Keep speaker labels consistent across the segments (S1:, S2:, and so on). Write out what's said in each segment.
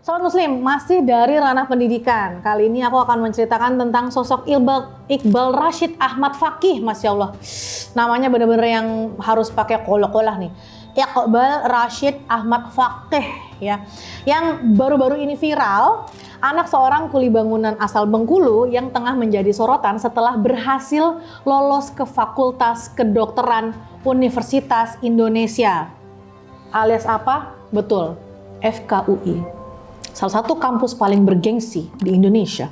S1: Sobat Muslim, masih dari ranah pendidikan. Kali ini aku akan menceritakan tentang sosok Iqbal Rashid Ahmad Fakih, Masya Allah. Namanya bener-bener yang harus pakai kolokolah nih. Iqbal Rashid Ahmad Fakih ya. Yang baru-baru ini viral, anak seorang kuli bangunan asal Bengkulu yang tengah menjadi sorotan setelah berhasil lolos ke Fakultas Kedokteran Universitas Indonesia. Alias apa? Betul, FKUI. Salah satu kampus paling bergengsi di Indonesia.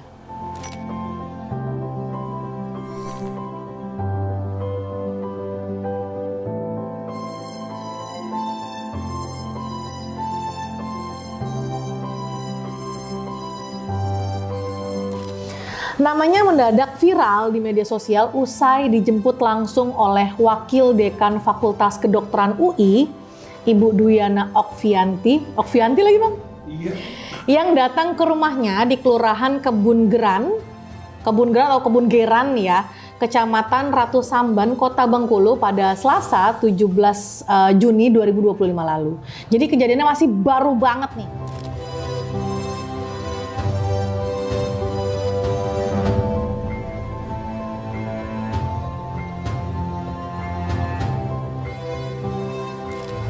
S1: Namanya mendadak viral di media sosial usai dijemput langsung oleh Wakil Dekan Fakultas Kedokteran UI, Ibu Dwiana Okvianti lagi bang? Iya. Yang datang ke rumahnya di Kelurahan Kebun Geran atau Kebun Geran ya, Kecamatan Ratu Samban, Kota Bengkulu pada Selasa 17 Juni 2025 lalu. Jadi kejadiannya masih baru banget nih.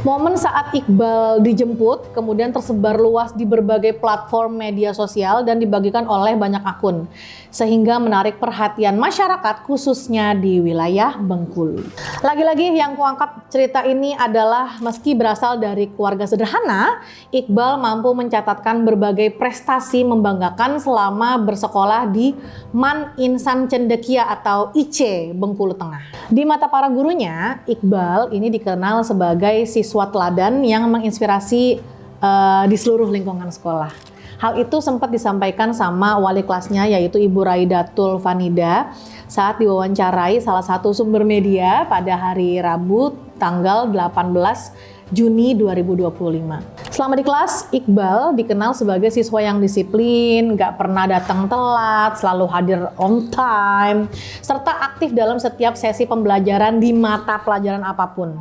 S1: Momen saat Iqbal dijemput kemudian tersebar luas di berbagai platform media sosial dan dibagikan oleh banyak akun, sehingga menarik perhatian masyarakat khususnya di wilayah Bengkulu. Lagi-lagi yang kuangkat cerita ini adalah meski berasal dari keluarga sederhana, Iqbal mampu mencatatkan berbagai prestasi membanggakan selama bersekolah di Man Insan Cendekia atau IC Bengkulu Tengah. Di mata para gurunya, Iqbal ini dikenal sebagai siswa teladan yang menginspirasi di seluruh lingkungan sekolah. Hal itu sempat disampaikan sama wali kelasnya yaitu Ibu Raidatul Fanida saat diwawancarai salah satu sumber media pada hari Rabu tanggal 18 Juni 2025. Selama di kelas, Iqbal dikenal sebagai siswa yang disiplin, gak pernah datang telat, selalu hadir on time, serta aktif dalam setiap sesi pembelajaran di mata pelajaran apapun.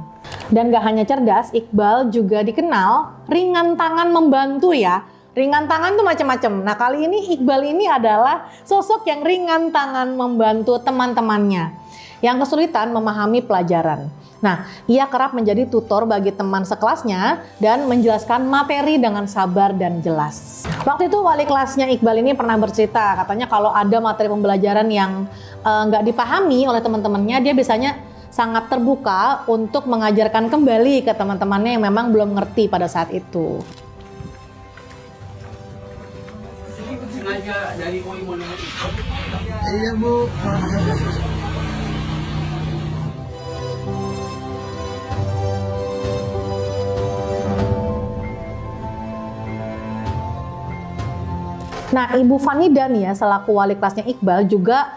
S1: Dan gak hanya cerdas, Iqbal juga dikenal ringan tangan membantu ya. Ringan tangan tuh macam-macam. Nah kali ini Iqbal ini adalah sosok yang ringan tangan membantu teman-temannya yang kesulitan memahami pelajaran. Nah, ia kerap menjadi tutor bagi teman sekelasnya dan menjelaskan materi dengan sabar dan jelas. Waktu itu wali kelasnya Iqbal ini pernah bercerita, katanya kalau ada materi pembelajaran yang nggak dipahami oleh teman-temannya, dia biasanya sangat terbuka untuk mengajarkan kembali ke teman-temannya yang memang belum ngerti pada saat itu.
S2: Sengaja dari UI mau nengok.
S3: Iya Bu.
S1: Nah, Ibu Fanida nih ya, selaku wali kelasnya Iqbal juga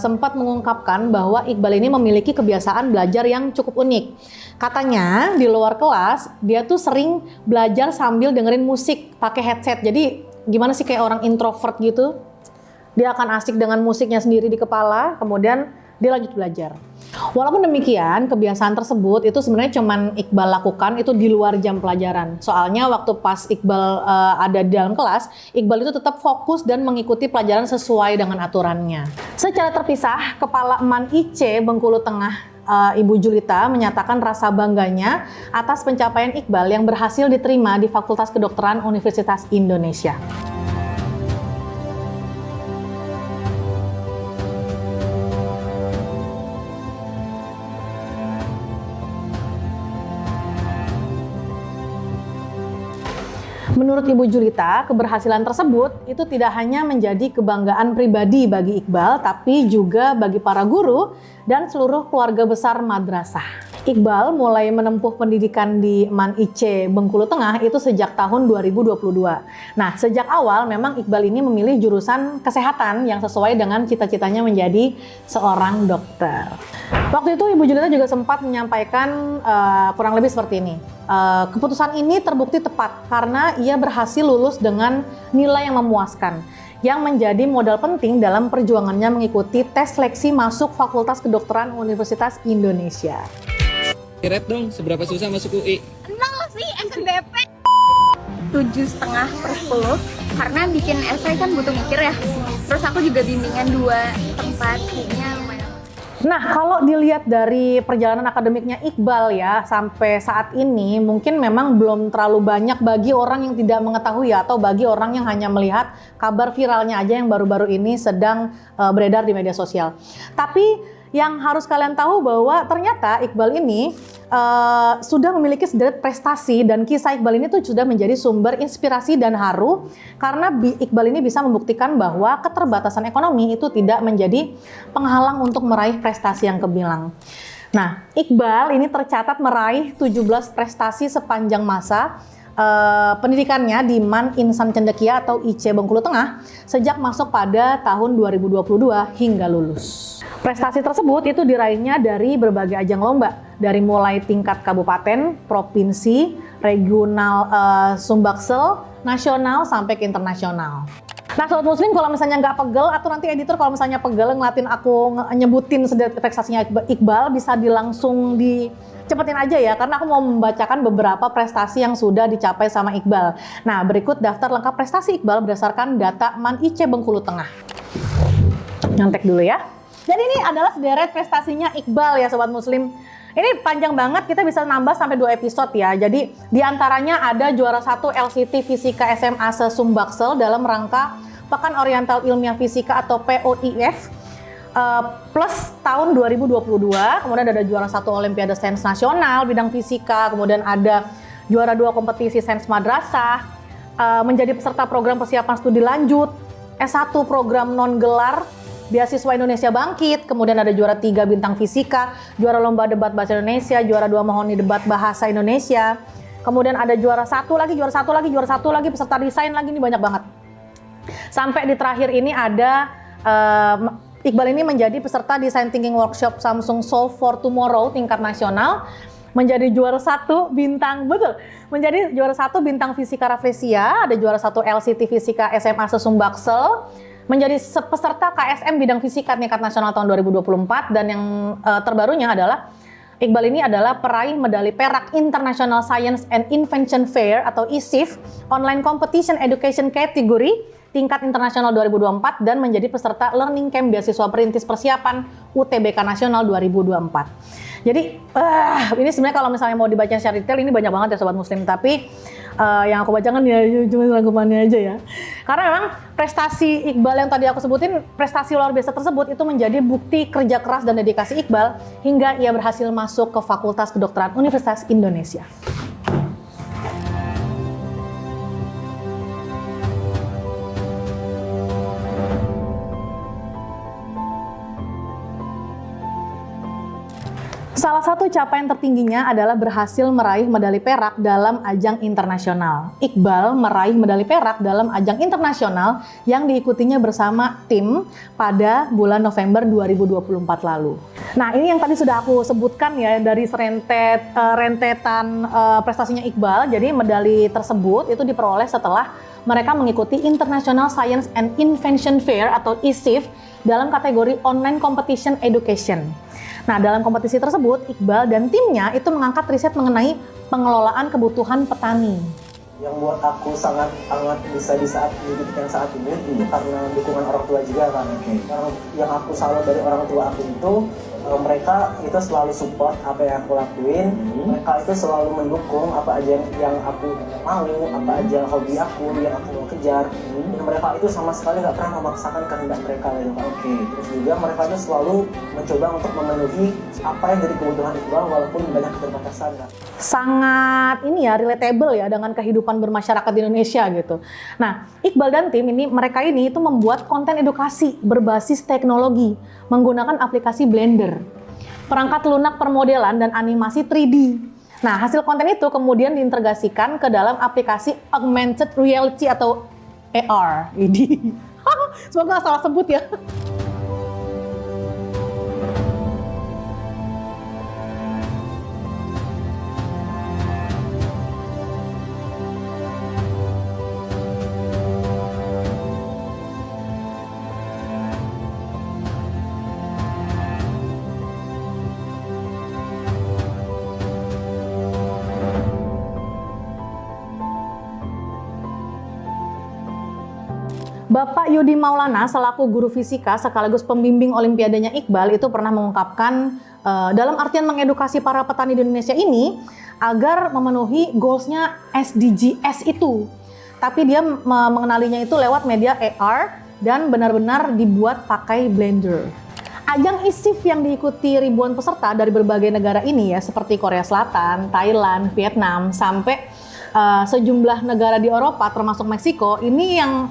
S1: sempat mengungkapkan bahwa Iqbal ini memiliki kebiasaan belajar yang cukup unik. Katanya di luar kelas, dia tuh sering belajar sambil dengerin musik pakai headset. Jadi gimana sih kayak orang introvert gitu? Dia akan asik dengan musiknya sendiri di kepala, kemudian dia lanjut belajar. Walaupun demikian, kebiasaan tersebut itu sebenarnya cuman Iqbal lakukan itu di luar jam pelajaran. Soalnya waktu pas Iqbal ada di dalam kelas, Iqbal itu tetap fokus dan mengikuti pelajaran sesuai dengan aturannya. Secara terpisah, Kepala Man IC Bengkulu Tengah Ibu Julita menyatakan rasa bangganya atas pencapaian Iqbal yang berhasil diterima di Fakultas Kedokteran Universitas Indonesia. Menurut Ibu Julita, keberhasilan tersebut itu tidak hanya menjadi kebanggaan pribadi bagi Iqbal, tapi juga bagi para guru dan seluruh keluarga besar madrasah. Iqbal mulai menempuh pendidikan di Man IC Bengkulu Tengah itu sejak tahun 2022. Nah, sejak awal memang Iqbal ini memilih jurusan kesehatan yang sesuai dengan cita-citanya menjadi seorang dokter. Waktu itu Ibu Julita juga sempat menyampaikan kurang lebih seperti ini. Keputusan ini terbukti tepat karena ia berhasil lulus dengan nilai yang memuaskan, yang menjadi modal penting dalam perjuangannya mengikuti tes seleksi masuk Fakultas Kedokteran Universitas Indonesia.
S2: Keret dong, seberapa susah masuk UI?
S4: Nol sih, SNBP.
S2: 7:30/10 karena bikin esai kan butuh mikir ya. Terus aku juga bimbingan 2 tempat, jadinya lumayan.
S1: Nah, kalau dilihat dari perjalanan akademiknya Iqbal ya, sampai saat ini mungkin memang belum terlalu banyak bagi orang yang tidak mengetahui ya, atau bagi orang yang hanya melihat kabar viralnya aja yang baru-baru ini sedang beredar di media sosial. Tapi yang harus kalian tahu bahwa ternyata Iqbal ini sudah memiliki sederet prestasi, dan kisah Iqbal ini tuh sudah menjadi sumber inspirasi dan haru karena Iqbal ini bisa membuktikan bahwa keterbatasan ekonomi itu tidak menjadi penghalang untuk meraih prestasi yang gemilang. Nah, Iqbal ini tercatat meraih 17 prestasi sepanjang masa pendidikannya di MAN Insan Cendekia atau IC Bengkulu Tengah sejak masuk pada tahun 2022 hingga lulus. Prestasi tersebut itu diraihnya dari berbagai ajang lomba, dari mulai tingkat kabupaten, provinsi, regional, Sumbaksel, nasional sampai ke internasional. Nah, Sobat Muslim, kalau misalnya nggak pegel, atau nanti editor kalau misalnya pegel ngeliatin aku nyebutin sederet prestasinya Iqbal, bisa langsung dicepetin aja ya, karena aku mau membacakan beberapa prestasi yang sudah dicapai sama Iqbal. Nah, berikut daftar lengkap prestasi Iqbal berdasarkan data MAN IC Bengkulu Tengah. Nyontek dulu ya. Jadi ini adalah sederet prestasinya Iqbal ya Sobat Muslim. Ini panjang banget, kita bisa nambah sampai 2 episode ya. Jadi diantaranya ada juara 1 LCT Fisika SMA se-Sumbaksel dalam rangka Pekan Oriental Ilmiah Fisika atau POIF plus tahun 2022. Kemudian ada juara 1 Olimpiade Sains Nasional bidang fisika. Kemudian ada juara 2 kompetisi Sains Madrasah. Menjadi peserta program persiapan studi lanjut. S1 program non-gelar Beasiswa Indonesia Bangkit, kemudian ada juara 3 bintang fisika, juara lomba debat bahasa Indonesia, juara 2 mahoni debat bahasa Indonesia, kemudian ada juara 1 lagi, peserta desain lagi, ini banyak banget. Sampai di terakhir ini ada Iqbal ini menjadi peserta Design Thinking Workshop Samsung Solve for Tomorrow tingkat nasional, menjadi juara 1 bintang, menjadi juara 1 bintang fisika Rafflesia, ada juara 1 LCT Fisika SMA se-Sumbaksel, menjadi peserta KSM bidang fisika tingkat nasional tahun 2024, dan yang terbarunya adalah Iqbal ini adalah peraih medali perak International Science and Invention Fair atau ISIF Online Competition Education Category tingkat internasional 2024 dan menjadi peserta Learning Camp Beasiswa Perintis Persiapan UTBK Nasional 2024. Jadi ini sebenarnya kalau misalnya mau dibaca secara detail ini banyak banget ya Sobat Muslim, tapi yang aku bacakan ya cuma rangkumannya aja ya. Karena memang prestasi Iqbal yang tadi aku sebutin, prestasi luar biasa tersebut itu menjadi bukti kerja keras dan dedikasi Iqbal hingga ia berhasil masuk ke Fakultas Kedokteran Universitas Indonesia. Salah satu capaian tertingginya adalah berhasil meraih medali perak dalam ajang internasional. Iqbal meraih medali perak dalam ajang internasional yang diikutinya bersama tim pada bulan November 2024 lalu. Nah, ini yang tadi sudah aku sebutkan ya dari rentetan prestasinya Iqbal. Jadi medali tersebut itu diperoleh setelah mereka mengikuti International Science and Invention Fair atau ISIF dalam kategori Online Competition Education. Nah, dalam kompetisi tersebut, Iqbal dan timnya itu mengangkat riset mengenai pengelolaan kebutuhan petani.
S3: Yang buat aku sangat bisa di saat hidup yang saat ini itu karena dukungan orang tua juga kan. Yang aku salut dari orang tua aku itu mereka itu selalu support apa yang aku lakuin. Mereka itu selalu mendukung apa aja yang aku mau, apa aja hobi aku yang aku mau kejar. Dan mereka itu sama sekali nggak pernah memaksakan kehendak mereka gitu kan. Terus juga mereka itu selalu mencoba untuk memenuhi apa yang jadi kebutuhan Iqbal walaupun banyak keterbatasan kan.
S1: Sangat ini ya relatable ya dengan kehidupan bermasyarakat di Indonesia gitu. Nah, Iqbal dan tim ini mereka ini itu membuat konten edukasi berbasis teknologi menggunakan aplikasi Blender, perangkat lunak permodelan dan animasi 3D. Nah, hasil konten itu kemudian diintegrasikan ke dalam aplikasi Augmented Reality atau AR. Ini semoga nggak salah sebut ya. Bapak Yudi Maulana selaku guru fisika sekaligus pembimbing Olimpiadanya Iqbal itu pernah mengungkapkan dalam artian mengedukasi para petani di Indonesia ini agar memenuhi goalsnya SDGs itu. Tapi dia mengenalinya itu lewat media AR dan benar-benar dibuat pakai Blender. Ajang ISIF yang diikuti ribuan peserta dari berbagai negara ini ya, seperti Korea Selatan, Thailand, Vietnam, sampai sejumlah negara di Eropa termasuk Meksiko, ini yang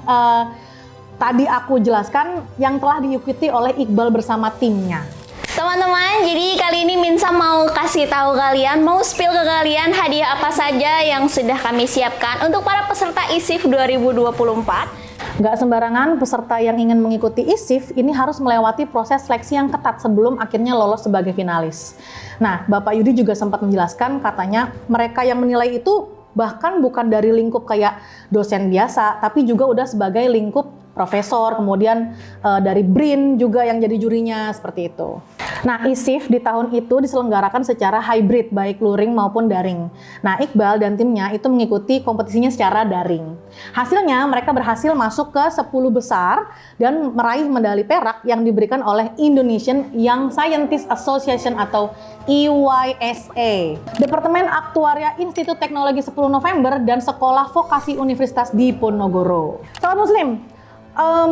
S1: tadi aku jelaskan yang telah diikuti oleh Iqbal bersama timnya.
S4: Teman-teman, jadi kali ini Minsa mau kasih tahu kalian, mau spill ke kalian hadiah apa saja yang sudah kami siapkan untuk para peserta ISIF 2024.
S1: Nggak sembarangan peserta yang ingin mengikuti ISIF ini harus melewati proses seleksi yang ketat sebelum akhirnya lolos sebagai finalis. Nah, Bapak Yudi juga sempat menjelaskan katanya mereka yang menilai itu bahkan bukan dari lingkup kayak dosen biasa, tapi juga udah sebagai lingkup profesor, kemudian dari BRIN juga yang jadi jurinya, seperti itu. Nah, ISIF di tahun itu diselenggarakan secara hybrid, baik luring maupun daring. Nah, Iqbal dan timnya itu mengikuti kompetisinya secara daring. Hasilnya, mereka berhasil masuk ke 10 besar dan meraih medali perak yang diberikan oleh Indonesian Young Scientist Association atau IYSA, Departemen Aktuaria Institut Teknologi 10 November, dan Sekolah Vokasi Universitas Diponegoro. Sobat Muslim,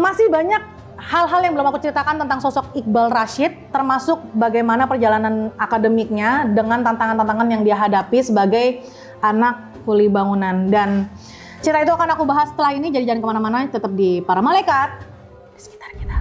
S1: masih banyak hal-hal yang belum aku ceritakan tentang sosok Iqbal Rashid, termasuk bagaimana perjalanan akademiknya dengan tantangan-tantangan yang dia hadapi sebagai anak kuli bangunan. Dan cerita itu akan aku bahas setelah ini, jadi jangan kemana-mana, tetap di Para Malaikat di sekitar kita.